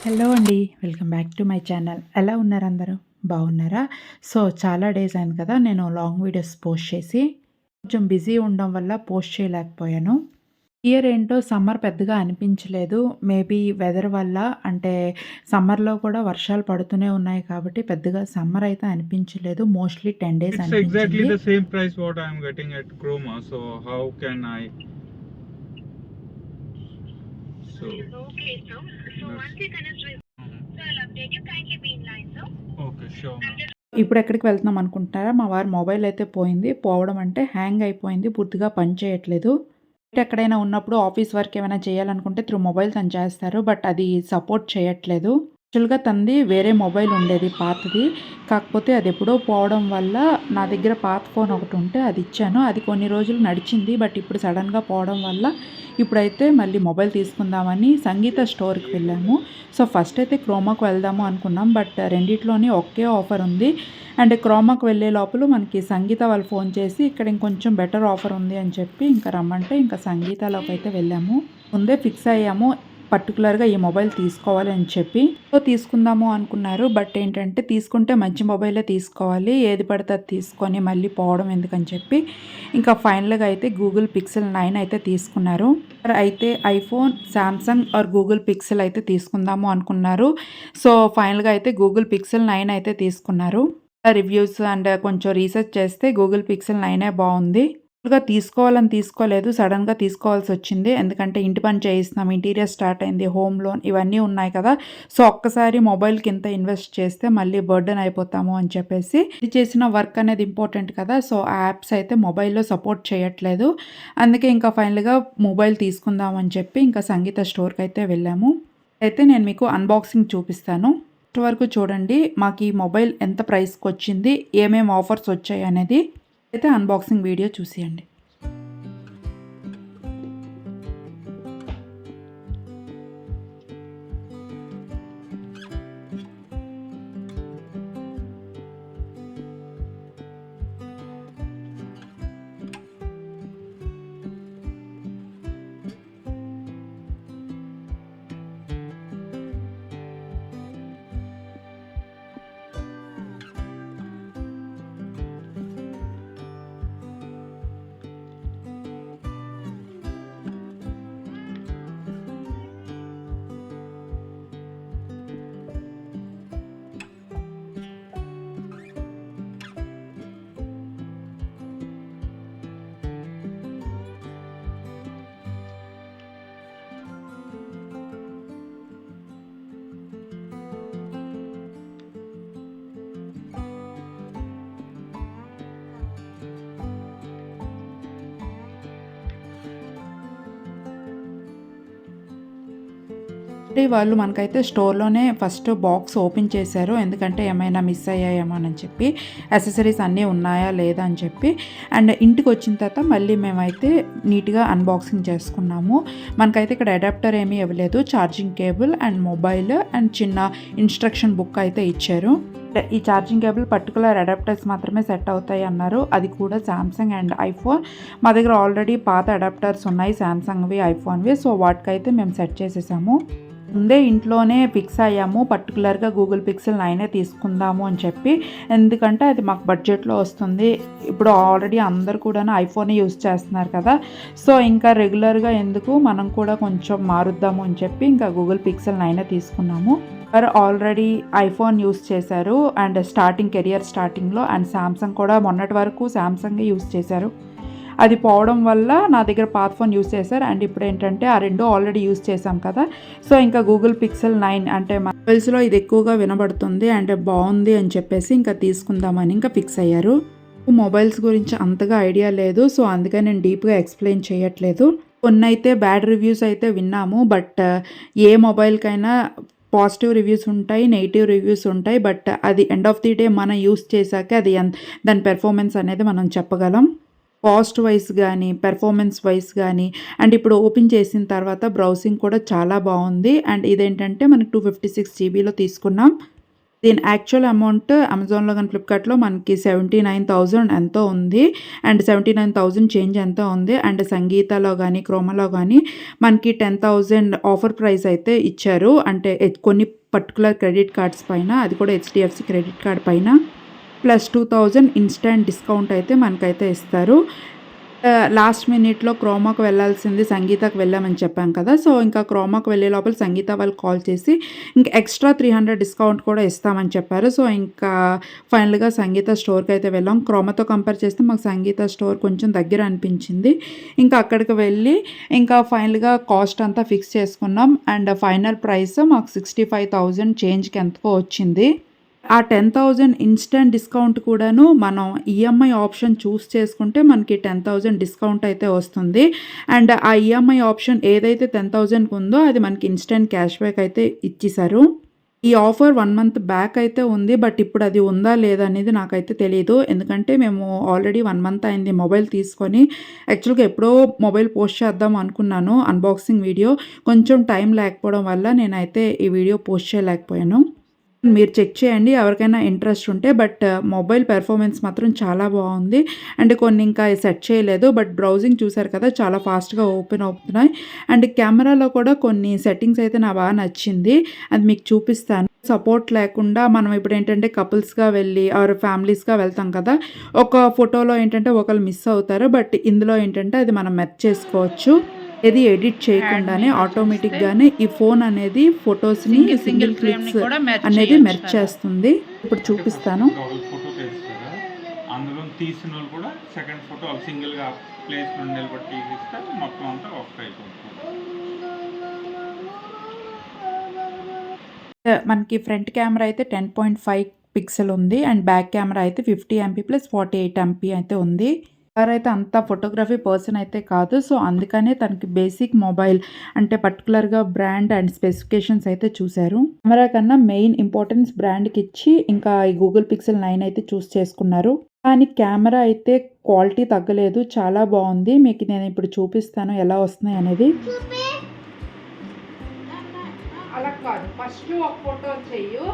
Hello అండి. Welcome back to my channel. ఎలా ఉన్నారు అందరూ? బాగున్నారా? సో, చాలా డేస్ అయింది కదా! నేను లాంగ్ వీడియోస్ పోస్ట్ చేసి. కొంచెం బిజీ ఉండడం వల్ల పోస్ట్ చేయలేకపోయాను. ఇయర్ ఏంటో సమ్మర్ పెద్దగా అనిపించలేదు. మేబీ వెదర్ వల్ల అంటే సమ్మర్‌లో కూడా వర్షాలు పడుతూనే ఉన్నాయి కాబట్టి పెద్దగా సమ్మర్ అయితే అనిపించలేదు. మోస్ట్‌లీ 10 డేస్ It's exactly అనిపించింది. the same price what I am getting at Chroma. So how can I? So Okay, sir. So that's once you connect with, so I'll update you. Kindly be in line, sir. okay. Sure, I'm ma'am. just ఇప్పుడెక్కడికి వెళ్తున్నాం అనుకుంటున్నారా? మా వారి mobile అయితే పోయింది. పోవడం అంటే hang అయిపోయింది. పూర్తిగా పని చేయట్లేదు. ఎక్కడైనా ఉన్నప్పుడు ఆఫీస్ వర్క్ ఏమైనా చేయాలనుకుంటే త్రూ మొబైల్ తను చేస్తారు. బట్ అది సపోర్ట్ చేయట్లేదు. యాక్చువల్‌గా తనది వేరే మొబైల్ ఉండేది పాతది. కాకపోతే అది ఎప్పుడో పోవడం వల్ల నా దగ్గర పాత ఫోన్ ఒకటి ఉంటే అది ఇచ్చాను. అది కొన్ని రోజులు నడిచింది. బట్ ఇప్పుడు సడెన్‌గా పోవడం వల్ల ఇప్పుడైతే మళ్ళీ మొబైల్ తీసుకుందామని సంగీత స్టోర్‌కి వెళ్ళాము. సో, ఫస్ట్ అయితే క్రోమాకి వెళ్దాము అనుకున్నాం. బట్ రెండిట్లోని ఒకే ఆఫర్ ఉంది. అండ్ క్రోమాకి వెళ్ళే లోపల మనకి సంగీత వాళ్ళు ఫోన్ చేసి ఇక్కడ ఇంకొంచెం బెటర్ ఆఫర్ ఉంది అని చెప్పి ఇంకా రమ్మంటే ఇంకా సంగీతలోకైతే వెళ్ళాము. ముందే ఫిక్స్ అయ్యాము. పర్టిక్యులర్‌గా ఈ మొబైల్ తీసుకోవాలి అని చెప్పి. సో, తీసుకుందాము అనుకున్నారు. బట్ ఏంటంటే తీసుకుంటే మంచి మొబైలే తీసుకోవాలి. ఏది పడితే అది తీసుకొని మళ్ళీ పోవడం ఎందుకని చెప్పి ఇంకా ఫైనల్‌గా అయితే గూగుల్ పిక్సెల్ 9 అయితే తీసుకున్నారు. అయితే iPhone, Samsung are Google pixel అయితే తీసుకుందాము అనుకున్నారు. సో, ఫైనల్‌గా అయితే గూగుల్ పిక్సెల్ 9 అయితే తీసుకున్నారు. రివ్యూస్ అండ్ కొంచెం రీసెర్చ్ చేస్తే గూగుల్ పిక్సెల్ 9 బావుంది. తీసుకోవాలని తీసుకోలేదు. సడెన్‌గా తీసుకోవాల్సొచ్చింది. ఎందుకంటే ఇంటి పని చేయిస్తున్నాం. ఇంటీరియర్ స్టార్ట్ అయింది. హోమ్ లోన్ ఇవన్నీ ఉన్నాయి కదా! సో, ఒక్కసారి మొబైల్‌కి ఇంత ఇన్వెస్ట్ చేస్తే మళ్ళీ బర్డెన్ అయిపోతాము అని చెప్పేసి ఇది చేసిన వర్క్ అనేది ఇంపార్టెంట్ కదా! సో, ఆ యాప్స్ అయితే మొబైల్‌లో సపోర్ట్ చేయట్లేదు. అందుకే ఇంకా ఫైనల్‌గా మొబైల్ తీసుకుందాం అని చెప్పి ఇంకా సంగీత స్టోర్‌కైతే వెళ్ళాము. అయితే నేను మీకు అన్బాక్సింగ్ చూపిస్తాను. లాస్ట్ వరకు చూడండి. మాకు ఈ మొబైల్ ఎంత ప్రైస్‌కొచ్చింది, ఏమేం ఆఫర్స్ వచ్చాయనేది. అయితే అన్బాక్సింగ్ వీడియో చూసేయండి. వాళ్ళు మనకైతే స్టోర్‌లోనే ఫస్ట్ బాక్స్ ఓపెన్ చేశారు. ఎందుకంటే ఏమైనా మిస్ అయ్యాయేమోనని చెప్పి. యాక్సెసరీస్ అన్నీ ఉన్నాయా లేదా అని చెప్పి. అండ్ ఇంటికొచ్చిన తర్వాత మళ్ళీ మేమైతే నీట్‌గా అన్బాక్సింగ్ చేసుకున్నాము. మనకైతే ఇక్కడ అడాప్టర్ ఏమీ ఇవ్వలేదు. Charging cable and mobile and చిన్న ఇన్‌స్ట్రక్షన్ బుక్ అయితే ఇచ్చారు. ఈ ఛార్జింగ్ కేబుల్ పర్టిక్యులర్ అడాప్టర్స్ మాత్రమే సెట్ అవుతాయి అన్నారు. అది కూడా సామ్‌సంగ్ అండ్ ఐఫోన్. మా దగ్గర ఆల్రెడీ పాత అడాప్టర్స్ ఉన్నాయి. సామ్‌సంగ్‌వి, ఐఫోన్‌వి. సో, వాటికైతే మేము సెట్ చేసేసాము. ముందే ఇంట్లోనే ఫిక్స్ అయ్యాము. పర్టిక్యులర్‌గా గూగుల్ పిక్సెల్ 9 తీసుకుందాము అని చెప్పి. ఎందుకంటే అది మాకు బడ్జెట్‌లో వస్తుంది. ఇప్పుడు ఆల్రెడీ అందరూ కూడాను ఐఫోనే యూజ్ చేస్తున్నారు కదా! సో, ఇంకా రెగ్యులర్‌గా ఎందుకు మనం కూడా కొంచెం మారుద్దాము అని చెప్పి ఇంకా గూగుల్ పిక్సెల్ 9 తీసుకున్నాము. ఆల్రెడీ ఐఫోన్ యూజ్ చేశారు అండ్ కెరియర్ స్టార్టింగ్‌లో అండ్ సామ్‌సంగ్ కూడా మొన్నటి వరకు సామ్‌సంగే యూజ్ చేశారు. అది పోవడం వల్ల నా దగ్గర పాత ఫోన్ యూజ్ చేశారు. అండ్ ఇప్పుడేంటంటే ఆ 2 ఆల్రెడీ యూజ్ చేశాం కదా! సో, ఇంకా గూగుల్ పిక్సెల్ 9 అంటే మొబైల్స్‌లో ఇది ఎక్కువగా వినబడుతుంది అండ్ బావుంది అని చెప్పేసి ఇంకా తీసుకుందామని ఇంకా ఫిక్స్ అయ్యారు. మొబైల్స్ గురించి అంతగా ఐడియా లేదు. సో, అందుకని నేను డీప్‌గా ఎక్స్‌ప్లెయిన్ చేయట్లేదు. కొన్నైతే బ్యాడ్ రివ్యూస్ అయితే విన్నాము. బట్ ఏ మొబైల్‌కైనా పాజిటివ్ రివ్యూస్ ఉంటాయి. నెగెటివ్ రివ్యూస్ ఉంటాయి. బట్ అది ఎండ్ ఆఫ్ ది డే మనం యూజ్ చేశాకే అది దాని పెర్ఫార్మెన్స్ అనేది మనం చెప్పగలం. కాస్ట్ వైస్ గానీ, పెర్ఫార్మెన్స్ వైస్ గానీ అండ్ ఇప్పుడు ఓపెన్ చేసిన తర్వాత బ్రౌజింగ్ కూడా చాలా బావుంది. అండ్ ఇదేంటంటే మనకి 256 జీబీలో తీసుకున్నాం. దీని యాక్చువల్ అమౌంట్ అమెజాన్‌లో గాని, ఫ్లిప్‌కార్ట్‌లో మనకి 79,000 ఎంతో ఉంది. అండ్ 79,000 చేంజ్ ఎంతో ఉంది. అండ్ సంగీతలో గాని, క్రోమాలో గాని మనకి 10,000 ఆఫర్ ప్రైస్ అయితే ఇచ్చారు. అంటే కొన్ని పర్టిక్యులర్ క్రెడిట్ కార్డ్స్ పైన, అది కూడా హెచ్‌డీఎఫ్‌సీ క్రెడిట్ కార్డ్ పైన ప్లస్ 2,000 ఇన్‌స్టాంట్ డిస్కౌంట్ అయితే మనకైతే ఇస్తారు. లాస్ట్ మినిట్‌లో క్రోమాకి వెళ్ళాల్సింది సంగీతకి వెళ్ళామని చెప్పాం కదా! సో, ఇంకా క్రోమాకి వెళ్ళే లోపల సంగీత వాళ్ళు కాల్ చేసి ఇంక ఎక్స్‌ట్రా 300 డిస్కౌంట్ కూడా ఇస్తామని చెప్పారు. సో, ఇంకా ఫైనల్‌గా సంగీత స్టోర్‌కైతే వెళ్ళాం. క్రోమాతో కంపేర్ చేస్తే మాకు సంగీత స్టోర్ కొంచెం దగ్గర అనిపించింది. ఇంకా అక్కడికి వెళ్ళి ఇంకా ఫైనల్‌గా కాస్ట్ అంతా ఫిక్స్ చేసుకున్నాం. అండ్ ఫైనల్ ప్రైస్ మాకు 65,000 చేంజ్‌కి ఎంతకో వచ్చింది. ఆ 10,000 ఇన్‌స్టాంట్ డిస్కౌంట్ కూడాను మనం ఈఎంఐ ఆప్షన్ చూస్ చేసుకుంటే మనకి 10,000 డిస్కౌంట్ అయితే వస్తుంది. అండ్ ఆ ఈఎంఐ ఆప్షన్ ఏదైతే 10,000కి ఉందో అది మనకి ఇన్‌స్టాంట్ క్యాష్ బ్యాక్ అయితే ఇచ్చేశారు. ఈ ఆఫర్ 1 మంత్ బ్యాక్ అయితే ఉంది. బట్ ఇప్పుడు అది ఉందా లేదా అనేది నాకైతే తెలీదు. ఎందుకంటే మేము ఆల్రెడీ 1 మంత్ అయింది మొబైల్ తీసుకొని. యాక్చువల్‌గా ఎప్పుడో మొబైల్ పోస్ట్ చేద్దాం అనుకున్నాను అన్బాక్సింగ్ వీడియో. కొంచెం టైం లేకపోవడం వల్ల నేనైతే ఈ వీడియో పోస్ట్ చేయలేకపోయాను. మీరు చెక్ చేయండి ఎవరికైనా ఇంట్రెస్ట్ ఉంటే. బట్ మొబైల్ పెర్ఫార్మెన్స్ మాత్రం చాలా బాగుంది. అండ్ కొన్ని ఇంకా సెట్ చేయలేదు. బట్ బ్రౌజింగ్ చూసారు కదా చాలా ఫాస్ట్‌గా ఓపెన్ అవుతున్నాయి. అండ్ కెమెరాలో కూడా కొన్ని సెట్టింగ్స్ అయితే నాకు బాగా నచ్చింది. అది మీకు చూపిస్తాను. సపోర్ట్ లేకుండా మనం ఇప్పుడు ఏంటంటే కపుల్స్‌గా వెళ్ళి ఆర్ ఫ్యామిలీస్‌గా వెళ్తాం కదా! ఒక ఫోటోలో ఏంటంటే ఒకళ్ళు మిస్ అవుతారు. బట్ ఇందులో ఏంటంటే అది మనం మెర్జ్ చేసుకోవచ్చు. ఏది ఎడిట్ చేయకుండానే ఆటోమేటిక్‌గానే ఈ ఫోన్ అనేది ఫోటోస్‌ని సింగిల్ క్లిక్స్ అనేది మెర్జ్ చేస్తుంది. ఇప్పుడు చూపిస్తాను. డబుల్ ఫోటో తీస్తారా? అందులో తీసినోళ్ళు కూడా సెకండ్ ఫోటో సింగిల్‌గా ప్లేస్ నుండి నిలబడి తీసిస్తే మొత్తం అంతా ఒక్క అయిపోతుంది. మనకి ఫ్రంట్ కెమెరా అయితే 10.5 పిక్సెల్ ఉంది. అండ్ బ్యాక్ కెమెరా అయితే 50 ఎంపీ ప్లస్ 48 ఎంపీ అయితే ఉంది. ఎవరైతే అంత ఫోటోగ్రఫీ పర్సన్ అయితే కాదు. సో, అందుకనే తనకి బేసిక్ మొబైల్ అంటే పర్టిక్యులర్‌గా బ్రాండ్ అండ్ స్పెసిఫికేషన్స్ అయితే చూసారు. కెమెరా కన్నా మెయిన్ ఇంపార్టెన్స్ బ్రాండ్‌కి ఇచ్చి ఇంకా ఈ గూగుల్ పిక్సెల్ 9 అయితే చూస్ చేసుకున్నారు. కానీ కెమెరా అయితే క్వాలిటీ తగ్గలేదు. చాలా బాగుంది. మీకు నేను ఇప్పుడు చూపిస్తాను ఎలా వస్తున్నాయి అనేది. అలా కాదు. ఫస్ట్ ఒక ఫోటో చెయ్యు.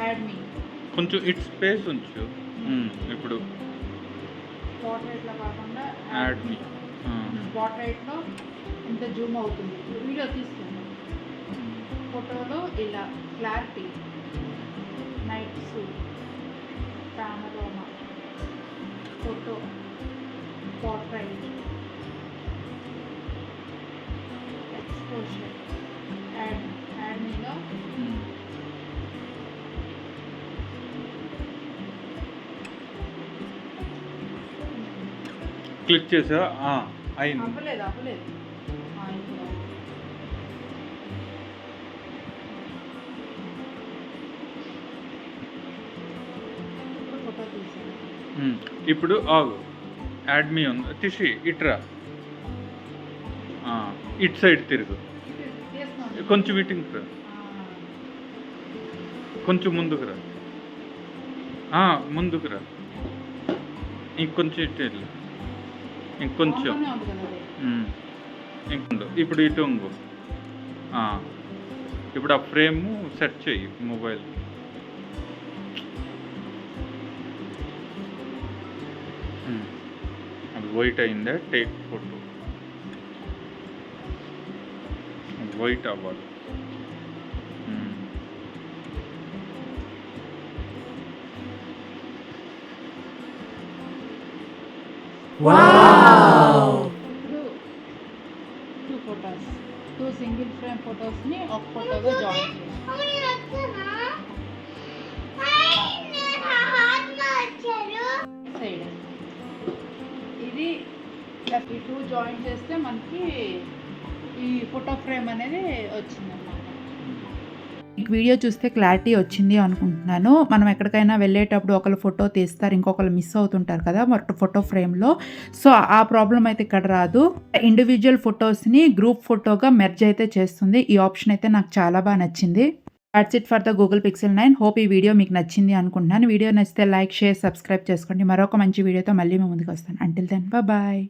యాడ్ మీ. కొంచెం ఇటు స్పేస్ ఉంచు. ఇప్పుడు పోర్ట్రైట్లో కాకుండా యాడ్ మీ. పోర్ట్రైట్లో ఇంత జూమ్ అవుతుంది. వీడియో తీస్తుంది. ఫోటోలో ఇలా clarity, night suit, పానోరామా, photo, portrait, exposure, add మీలో క్లిక్ చేసా అయింది. అవ్వలేదు. ఫోటో తీసాను. ఇప్పుడు ఆగు. యాడ్ మీ ఉంది తిషి ఇట్రా. ఇటు సైడ్ తిరుగు. కొంచెం ఇటుకి రా. కొంచెం ముందుకు రా. ముందుకు రా. ఇంకొంచెం ఇటు వెళ్ళు. ఇంకొంచెం ఇంకొంచెం ఇప్పుడు ఇటు ఇంకో. ఇప్పుడు ఆ ఫ్రేమ్ సెట్ చెయ్యి మొబైల్. అది వైట్ అయిందా? Take photo. వైట్ అవ్వాలి. టూ ఫోటోస్, 2 సింగిల్ ఫ్రేమ్ ఫోటోస్ని ఒక ఫోటోగా జాయిన్ సైడ్. ఇది ఈ 2 జాయిన్ చేస్తే మనకి ఈ ఫోటో ఫ్రేమ్ అనేది వచ్చిందన్నమాట. మీకు వీడియో చూస్తే క్లారిటీ వచ్చింది అనుకుంటున్నాను. మనం ఎక్కడికైనా వెళ్ళేటప్పుడు ఒకళ్ళు ఫోటో తీస్తారు, ఇంకొకళ్ళు మిస్ అవుతుంటారు కదా ఫోటో ఫ్రేమ్‌లో. సో, ఆ ప్రాబ్లమ్ అయితే ఇక్కడ రాదు. ఇండివిజువల్ ఫోటోస్‌ని గ్రూప్ ఫోటోగా మెర్జ్ అయితే చేస్తుంది. ఈ ఆప్షన్ అయితే నాకు చాలా బాగా నచ్చింది. That's it for the Google pixel 9. Hope ఈ వీడియో మీకు నచ్చింది అనుకుంటున్నాను. వీడియో నచ్చితే లైక్, షేర్, సబ్స్క్రైబ్ చేసుకోండి. మరొక మంచి వీడియోతో మళ్ళీ మీ ముందుకు వస్తాను. Until then bye.